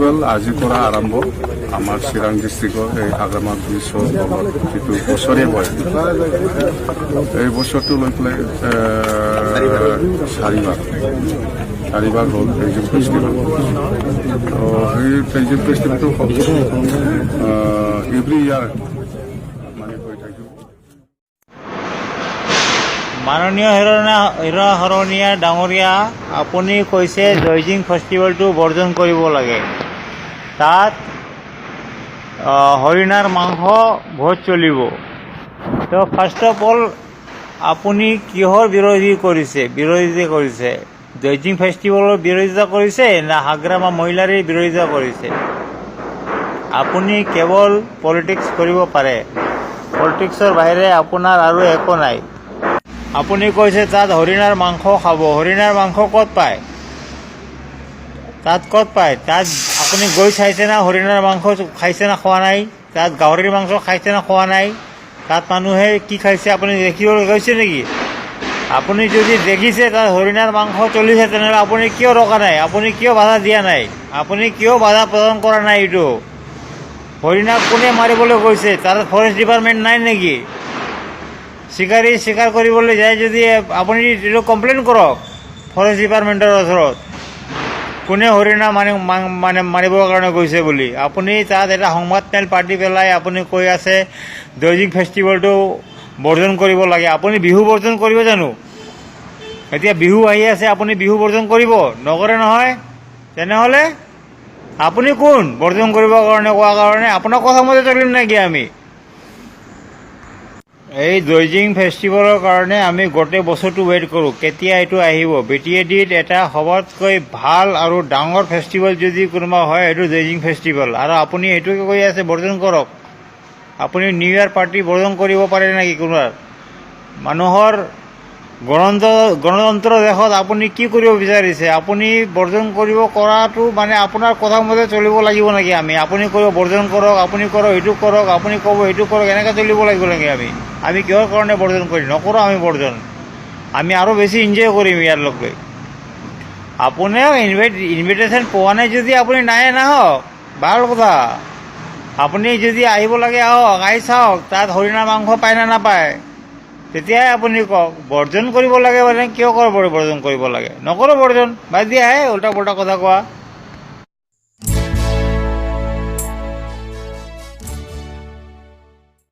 Festival আজিৰ পৰা আৰম্ভ আমাৰ চিৰাং ডিষ্ট্ৰিক্টৰ এই হাগ্ৰামা ব্ৰিজৰ লগত যিটো বছৰীয়া বয় এই বছৰটো লৈ পেলাই চাৰিবাৰ হ'ল তেইজিং ফেষ্টিভেল। তো সেই তেইজিং ফেষ্টিভেলটো এভৰি ইয়াৰ মানে হৈ থাকিব। মাননীয় হিৰা শৰণীয়া ডাঙৰীয়া, আপুনি কৈছে জয়জিং ফেষ্টিভেলটো বৰ্জন কৰিব লাগে। তাত হৰিণাৰ মাংস ভোজ চলিব। তো ফাৰ্ষ্ট অফ অল আপুনি কিহৰ বিৰোধিতা কৰিছে? জয়জিং ফেষ্টিভেলৰ বিৰোধিতা কৰিছে না হাগ্ৰামা মহিলাৰে বিৰোধিতা কৰিছে? আপুনি কেৱল পলিটিক্স কৰিব পাৰে, পলিটিক্সৰ বাহিৰে আপোনাৰ আৰু একো নাই। আপুনি কৈছে তাত হৰিণাৰ মাংস খাব। হৰিণাৰ মাংস ক'ত পায়? তাত ক'ত পায়? তাত আপুনি গৈ চাইছে না? হৰিণাৰ মাংস খাইছে না খোৱা নাই? তাত গাহৰিৰ মাংস খাইছে না খোৱা নাই? তাত মানুহে কি খাইছে আপুনি দেখিবলৈ গৈছে নেকি? আপুনি যদি দেখিছে তাত হৰিণাৰ মাংস চলিছে, তেনেহ'লে আপুনি কিয় ৰখা নাই? আপুনি কিয় বাধা দিয়া নাই? আপুনি কিয় বাধা প্ৰদান কৰা নাই? এইটো হৰিণাক কোনে মাৰিবলৈ গৈছে? তাত ফৰেষ্ট ডিপাৰ্টমেণ্ট নাই নেকি? চিকাৰী চিকাৰ কৰিবলৈ যায় যদি আপুনি এইটো কমপ্লেইন কৰক ফৰেষ্ট ডিপাৰ্টমেণ্টৰ ওচৰত, কোনে হৰিণা মানে মাৰিবৰ কাৰণে গৈছে বুলি। আপুনি তাত এটা সংবাদ মেল পাতি পেলাই আপুনি কৈ আছে জয়জিং ফেষ্টিভেলটো বৰ্জন কৰিব লাগে। আপুনি বিহু বৰ্জন কৰিব জানো? এতিয়া বিহু আহি আছে, আপুনি বিহু বৰ্জন কৰিব? নকৰে নহয়। তেনেহ'লে আপুনি কোন বৰ্জন কৰিবৰ কাৰণে কোৱা কাৰণে? আপোনাৰ কথা মতে চলিম নেকি আমি? এই জয়জিং ফেষ্টিভেলৰ কাৰণে আমি গোটেই বছৰটো ৱেইট কৰোঁ, কেতিয়া এইটো আহিব। BTADত এটা সবতকৈ ভাল আৰু ডাঙৰ ফেষ্টিভেল যদি কোনোবা হয় এইটো জয়জিং ফেষ্টিভেল, আৰু আপুনি এইটোকে কৈ আছে বৰ্জন কৰক। আপুনি নিউ ইয়েৰ পাৰ্টি বৰ্জন কৰিব পাৰে নেকি কোনোবাৰ? মানুহৰ গণতন্ত্ৰ দেশত আপুনি কি কৰিব বিচাৰিছে? আপুনি বৰ্জন কৰিব কৰাটো মানে আপোনাৰ কথা মতে চলিব লাগিব নেকি আমি? আপুনি কৰিব বৰ্জন কৰক, আপুনি কৰক এইটো কৰক, আপুনি ক'ব এইটো কৰক, এনেকৈ চলিব লাগিব নেকি আমি? আমি কিহৰ কাৰণে বৰ্জন কৰিম? নকৰোঁ আমি বৰ্জন। আমি আৰু বেছি এনজয় কৰিম ইয়াৰ লগত। আপোনাৰ ইনভিটেশ্যন পোৱা নাই যদি আপুনি নাই নাহক, ভাল কথা। আপুনি যদি আহিব লাগে আহক, আহি চাওক তাত হৰিণাৰ মাংস পায় নে নাপায়, তেতিয়াহে আপুনি কওক। বৰ্জন কৰিব লাগে মানে কিয় বৰ্জন কৰিব লাগে? নকৰোঁ বৰ্জন, বাদ দিয়াহে উল্টা পুল্টা কথা কোৱা।